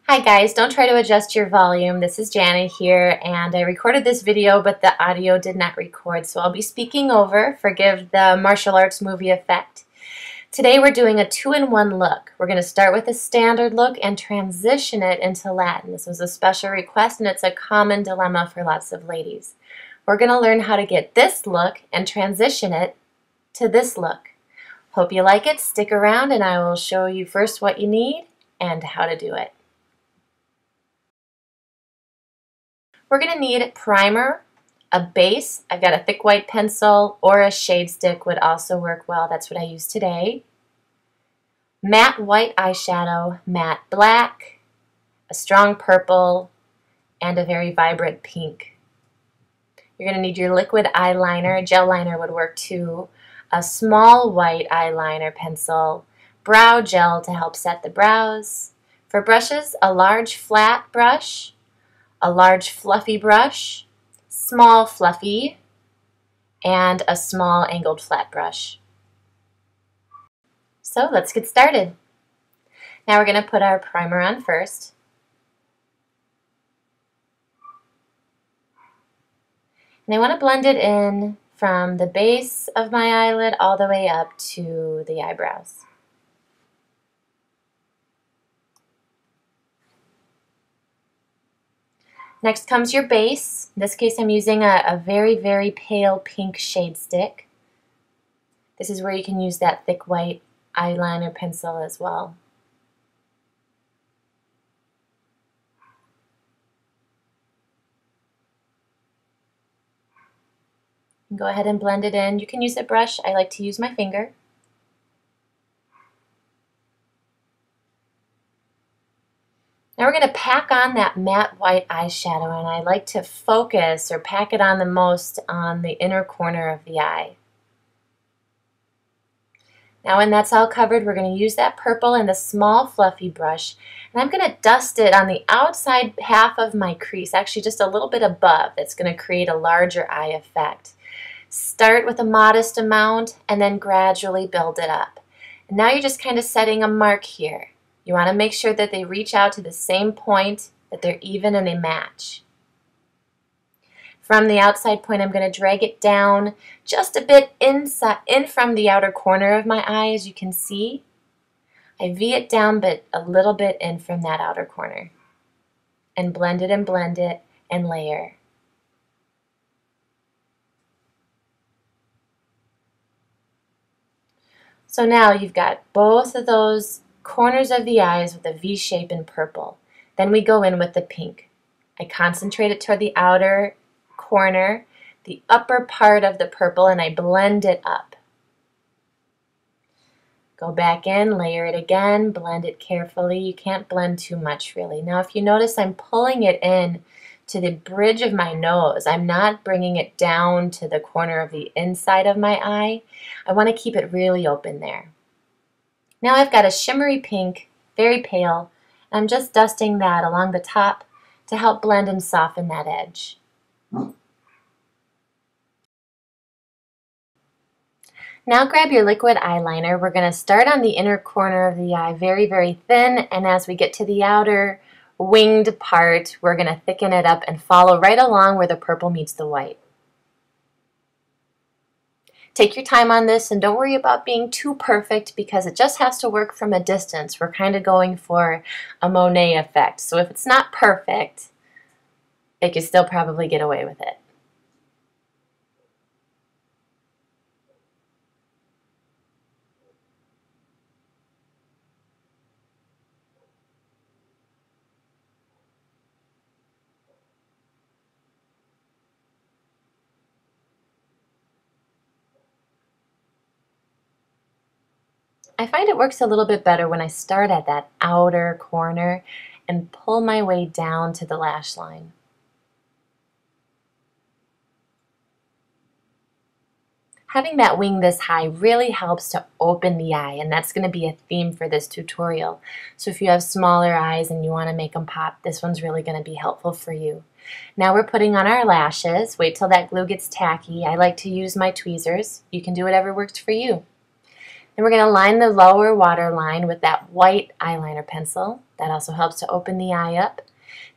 Hi guys, don't try to adjust your volume. This is Jana here, and I recorded this video but the audio did not record, so I'll be speaking over. Forgive the martial arts movie effect. Today we're doing a two-in-one look. We're going to start with a standard look and transition it into Latin. This was a special request and it's a common dilemma for lots of ladies. We're going to learn how to get this look and transition it to this look. Hope you like it. Stick around and I will show you first what you need and how to do it. We're going to need primer, a base. I've got a thick white pencil or a shade stick would also work well. That's what I use today. Matte white eyeshadow, matte black, a strong purple, and a very vibrant pink. You're going to need your liquid eyeliner. A gel liner would work too. A small white eyeliner pencil, brow gel to help set the brows. For brushes, a large flat brush, a large fluffy brush, small fluffy, and a small angled flat brush. So let's get started. Now we're going to put our primer on first. And I want to blend it in from the base of my eyelid all the way up to the eyebrows. Next comes your base. In this case I'm using a very, very pale pink shade stick. This is where you can use that thick white eyeliner pencil as well. Go ahead and blend it in. You can use a brush. I like to use my finger. Now we're going to pack on that matte white eyeshadow, and I like to focus or pack it on the most on the inner corner of the eye. Now when that's all covered, we're going to use that purple and the small fluffy brush, and I'm going to dust it on the outside half of my crease, actually just a little bit above. That's going to create a larger eye effect. Start with a modest amount and then gradually build it up. And now you're just kind of setting a mark here. You want to make sure that they reach out to the same point, that they're even and they match. From the outside point, I'm going to drag it down just a bit in from the outer corner of my eye, as you can see. I V it down, but a little bit in from that outer corner. And blend it and layer. So now you've got both of those corners of the eyes with a V shape in purple. Then we go in with the pink. I concentrate it toward the outer corner, the upper part of the purple, and I blend it up. Go back in, layer it again, blend it carefully. You can't blend too much really. Now if you notice, I'm pulling it in to the bridge of my nose. I'm not bringing it down to the corner of the inside of my eye. I want to keep it really open there. Now I've got a shimmery pink, very pale, and I'm just dusting that along the top to help blend and soften that edge. Now grab your liquid eyeliner. We're going to start on the inner corner of the eye, very, very thin, and as we get to the outer winged part, we're going to thicken it up and follow right along where the purple meets the white. Take your time on this and don't worry about being too perfect because it just has to work from a distance. We're kind of going for a Monet effect. So if it's not perfect, it can still probably get away with it. I find it works a little bit better when I start at that outer corner and pull my way down to the lash line. Having that wing this high really helps to open the eye, and that's going to be a theme for this tutorial. So if you have smaller eyes and you want to make them pop, this one's really going to be helpful for you. Now we're putting on our lashes. Wait till that glue gets tacky. I like to use my tweezers. You can do whatever works for you. Then we're going to line the lower waterline with that white eyeliner pencil. That also helps to open the eye up.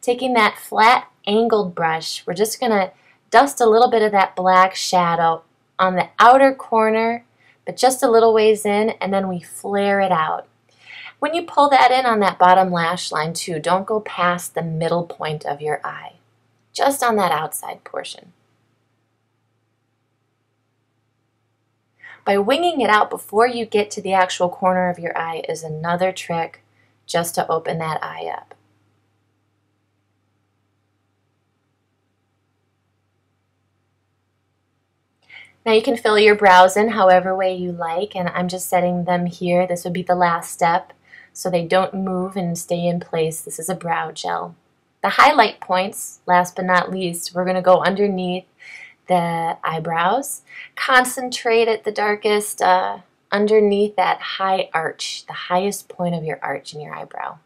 Taking that flat angled brush, we're just going to dust a little bit of that black shadow on the outer corner, but just a little ways in, and then we flare it out. When you pull that in on that bottom lash line too, don't go past the middle point of your eye, just on that outside portion. By winging it out before you get to the actual corner of your eye is another trick just to open that eye up. Now you can fill your brows in however way you like, and I'm just setting them here. This would be the last step, so they don't move and stay in place. This is a brow gel. The highlight points, last but not least, we're going to go underneath the eyebrows. Concentrate at the darkest underneath that high arch, the highest point of your arch in your eyebrow.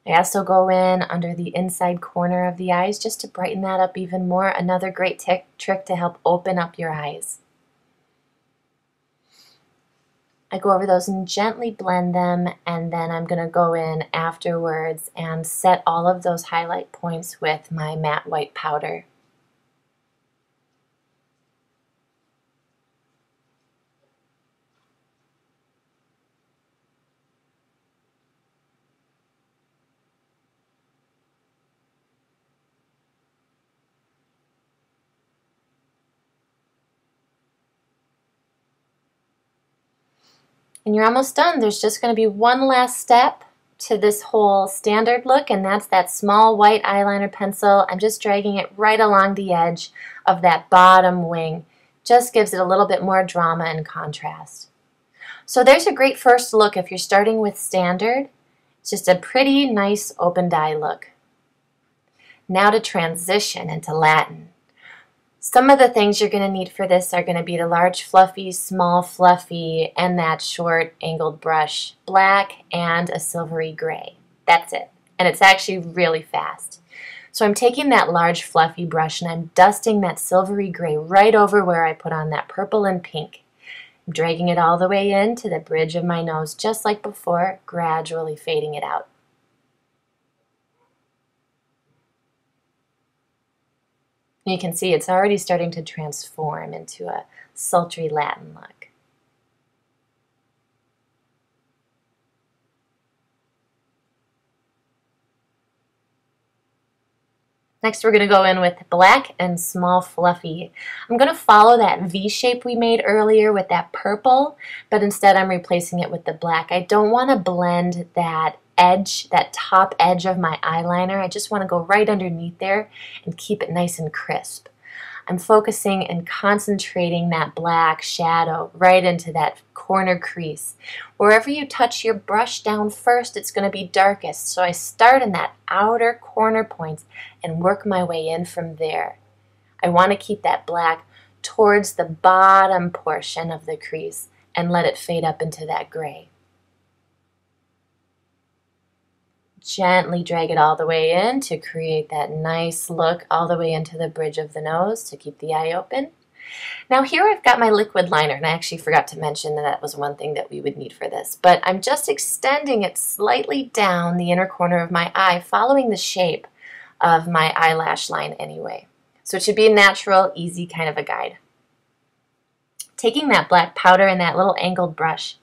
I also go in under the inside corner of the eyes just to brighten that up even more. Another great trick to help open up your eyes. I go over those and gently blend them, and then I'm going to go in afterwards and set all of those highlight points with my matte white powder. And you're almost done. There's just going to be one last step to this whole standard look, and that's that small white eyeliner pencil. I'm just dragging it right along the edge of that bottom wing. Just gives it a little bit more drama and contrast. So there's a great first look if you're starting with standard. It's just a pretty nice opened eye look. Now to transition into Latin. Some of the things you're going to need for this are going to be the large fluffy, small fluffy, and that short angled brush, black and a silvery gray. That's it. And it's actually really fast. So I'm taking that large fluffy brush and I'm dusting that silvery gray right over where I put on that purple and pink. I'm dragging it all the way in to the bridge of my nose just like before, gradually fading it out. You can see it's already starting to transform into a sultry Latin look. Next we're going to go in with black and small fluffy. I'm going to follow that V shape we made earlier with that purple, but instead I'm replacing it with the black. I don't want to blend that edge, that top edge of my eyeliner. I just want to go right underneath there and keep it nice and crisp. I'm focusing and concentrating that black shadow right into that corner crease. Wherever you touch your brush down first, it's going to be darkest. So I start in that outer corner points and work my way in from there. I want to keep that black towards the bottom portion of the crease and let it fade up into that gray. Gently drag it all the way in to create that nice look all the way into the bridge of the nose to keep the eye open. Now here I've got my liquid liner, and I actually forgot to mention that was one thing that we would need for this, but I'm just extending it slightly down the inner corner of my eye, following the shape of my eyelash line anyway. So it should be a natural, easy kind of a guide. Taking that black powder and that little angled brush,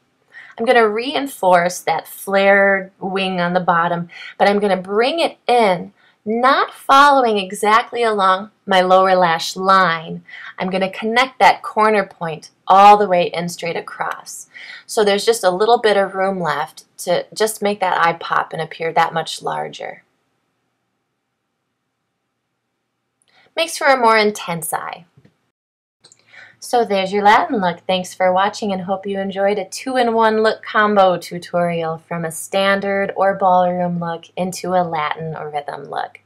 I'm going to reinforce that flared wing on the bottom, but I'm going to bring it in, not following exactly along my lower lash line. I'm going to connect that corner point all the way in straight across. So there's just a little bit of room left to just make that eye pop and appear that much larger. Makes for a more intense eye. So there's your Latin look. Thanks for watching and hope you enjoyed a 2-in-1 look combo tutorial from a standard or ballroom look into a Latin or rhythm look.